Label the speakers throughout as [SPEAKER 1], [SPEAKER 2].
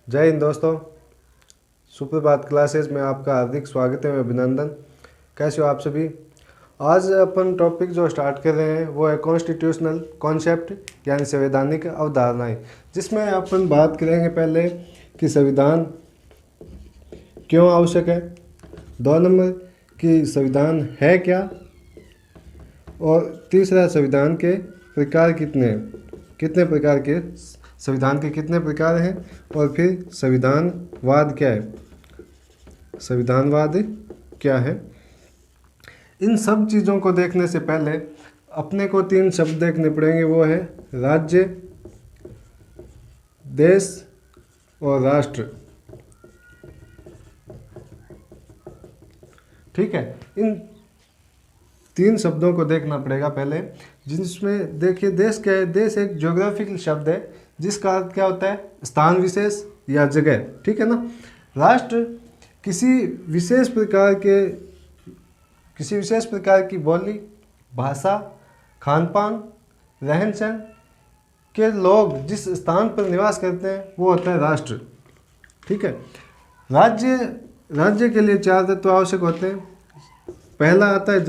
[SPEAKER 1] जय हिंद दोस्तों। सुप्रभात क्लासेस में आपका हार्दिक स्वागत है, अभिनंदन। कैसे हो आप सभी। आज अपन टॉपिक जो स्टार्ट कर रहे हैं वो है कॉन्स्टिट्यूशनल कॉन्सेप्ट यानी संवैधानिक अवधारणाएं, जिसमें अपन बात करेंगे पहले कि संविधान क्यों आवश्यक है, दो नंबर कि संविधान है क्या, और तीसरा संविधान के प्रकार कितने हैं, कितने प्रकार के संविधान के कितने प्रकार हैं, और फिर संविधानवाद क्या है, संविधानवाद क्या है। इन सब चीज़ों को देखने से पहले अपने को तीन शब्द देखने पड़ेंगे, वो है राज्य, देश और राष्ट्र। ठीक है, इन तीन शब्दों को देखना पड़ेगा पहले, जिसमें देखिए देश क्या है। देश एक ज्योग्राफिकल शब्द है जिसका अर्थ क्या होता है, स्थान विशेष या जगह। ठीक है ना। राष्ट्र किसी विशेष प्रकार की बोली, भाषा, खान पान, रहन सहन के लोग जिस स्थान पर निवास करते हैं वो होता है राष्ट्र। ठीक है। राज्य के लिए चार तत्व आवश्यक होते हैं। पहला आता है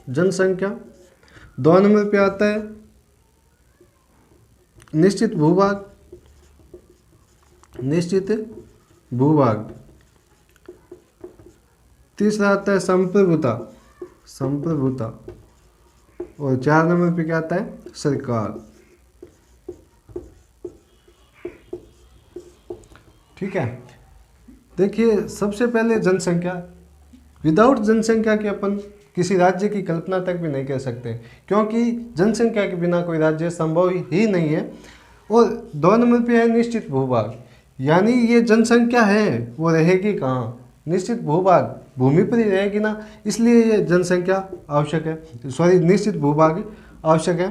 [SPEAKER 1] जनसंख्या। दो नंबर पे आता है निश्चित भूभाग। तीसरा आता है संप्रभुता। और चार नंबर पे क्या आता है, सरकार। ठीक है। देखिए सबसे पहले जनसंख्या। विदाउट जनसंख्या के अपन किसी राज्य की कल्पना तक भी नहीं कर सकते, क्योंकि जनसंख्या के बिना कोई राज्य संभव ही नहीं है। और दो नंबर पे है निश्चित भूभाग, यानी ये जनसंख्या है वो रहेगी कहाँ, निश्चित भूभाग, भूमि पर ही रहेगी ना, इसलिए ये जनसंख्या आवश्यक है, निश्चित भूभाग आवश्यक है।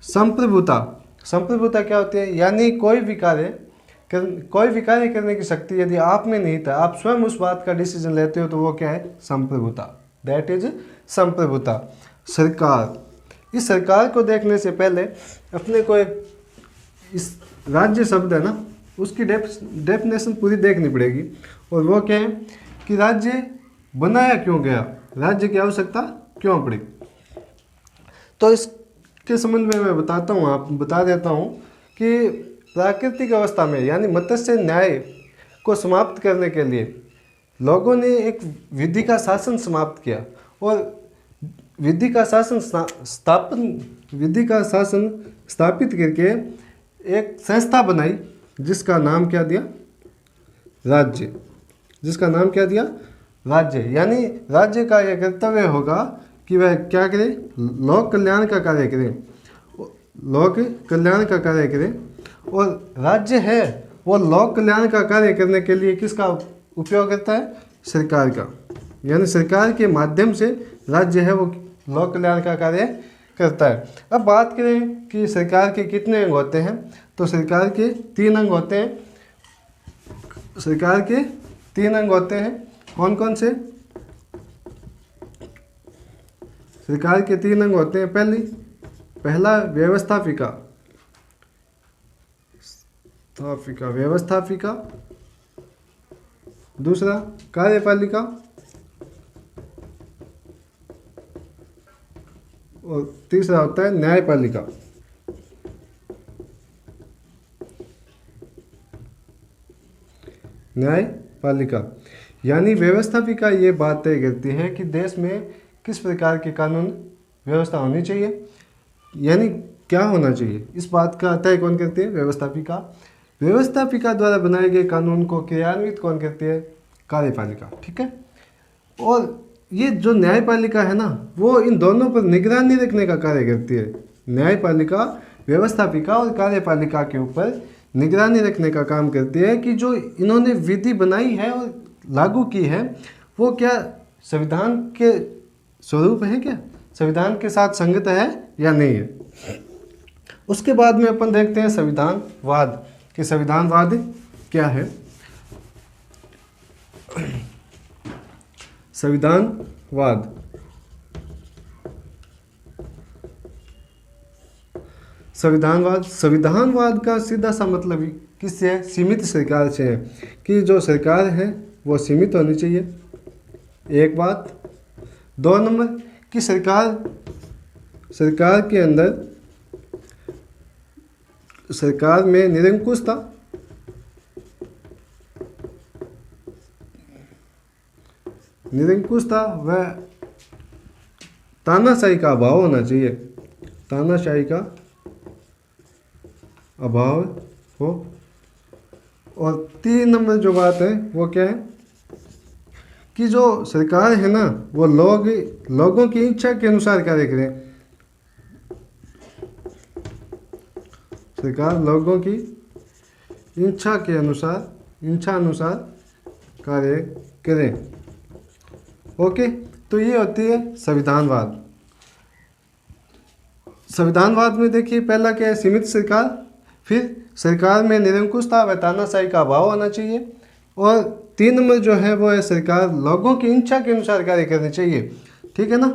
[SPEAKER 1] संप्रभुता क्या होती है, यानी कोई भी कार्य करने की शक्ति यदि आप में नहीं था, आप स्वयं उस बात का डिसीजन लेते हो, तो वो क्या है, संप्रभुता। दैट इज संप्रभुता। सरकार। इस सरकार को देखने से पहले अपने को एक इस राज्य शब्द है ना, उसकी डेफिनेशन पूरी देखनी पड़ेगी। और वो क्या है कि राज्य बनाया क्यों गया, राज्य की आवश्यकता क्यों पड़ी। तो इसके संबंध में मैं बता देता हूँ कि प्राकृतिक अवस्था में यानी मत्स्य न्याय को समाप्त करने के लिए लोगों ने एक विधि का शासन समाप्त किया, और विधि का शासन स्थापित करके एक संस्था बनाई जिसका नाम क्या दिया, राज्य। यानी राज्य का यह कर्तव्य होगा कि वह क्या करे, लोक कल्याण का कार्य करे। और राज्य है वो लोक कल्याण का कार्य करने के लिए किसका उपयोग करता है, सरकार का। यानी सरकार के माध्यम से राज्य है वो लोक कल्याण का कार्य करता है। अब बात करें कि सरकार के कितने अंग होते हैं, तो सरकार के तीन अंग होते हैं। कौन कौन से, सरकार के तीन अंग होते हैं। पहला व्यवस्थापिका, दूसरा कार्यपालिका, और तीसरा होता है न्यायपालिका। यानी व्यवस्थापिका ये बात तय करती है कि देश में किस प्रकार की कानून व्यवस्था होनी चाहिए, यानी क्या होना चाहिए, इस बात का तय कौन करती है, व्यवस्थापिका द्वारा बनाए गए कानून को क्रियान्वित कौन करती है, कार्यपालिका। ठीक है। और ये जो न्यायपालिका है ना, वो इन दोनों पर निगरानी रखने का कार्य करती है। न्यायपालिका व्यवस्थापिका और कार्यपालिका के ऊपर निगरानी रखने का काम करती है कि जो इन्होंने विधि बनाई है और लागू की है वो क्या संविधान के स्वरूप है, क्या संविधान के साथ संगत है या नहीं है। उसके बाद में अपन देखते हैं संविधानवाद कि संविधानवाद क्या है। संविधानवाद, संविधानवाद का सीधा सा मतलब ही किससे है? सीमित सरकार से है, कि जो सरकार है वो सीमित होनी चाहिए, एक बात। 2 नंबर कि सरकार के अंदर, सरकार में निरंकुशता, व तानाशाही का अभाव होना चाहिए, तानाशाही का अभाव हो। और 3 नंबर जो बात है वो क्या है कि जो सरकार है ना वो लोगों की इच्छा के अनुसार कार्य करें, सरकार लोगों की इच्छा अनुसार कार्य करें। ओके, तो ये होती है संविधानवाद। संविधानवाद में देखिए पहला क्या है? सीमित सरकार, फिर सरकार में निरंकुशता व तानाशाही का अभाव होना चाहिए, और 3 नंबर जो है वो है सरकार लोगों की इच्छा के अनुसार कार्य करनी चाहिए। ठीक है ना?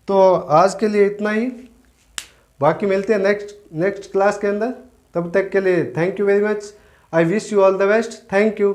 [SPEAKER 1] तो आज के लिए इतना ही, बाकी मिलते हैं नेक्स्ट क्लास के अंदर। तब तक के लिए thank you very much. I wish you all the best. Thank you.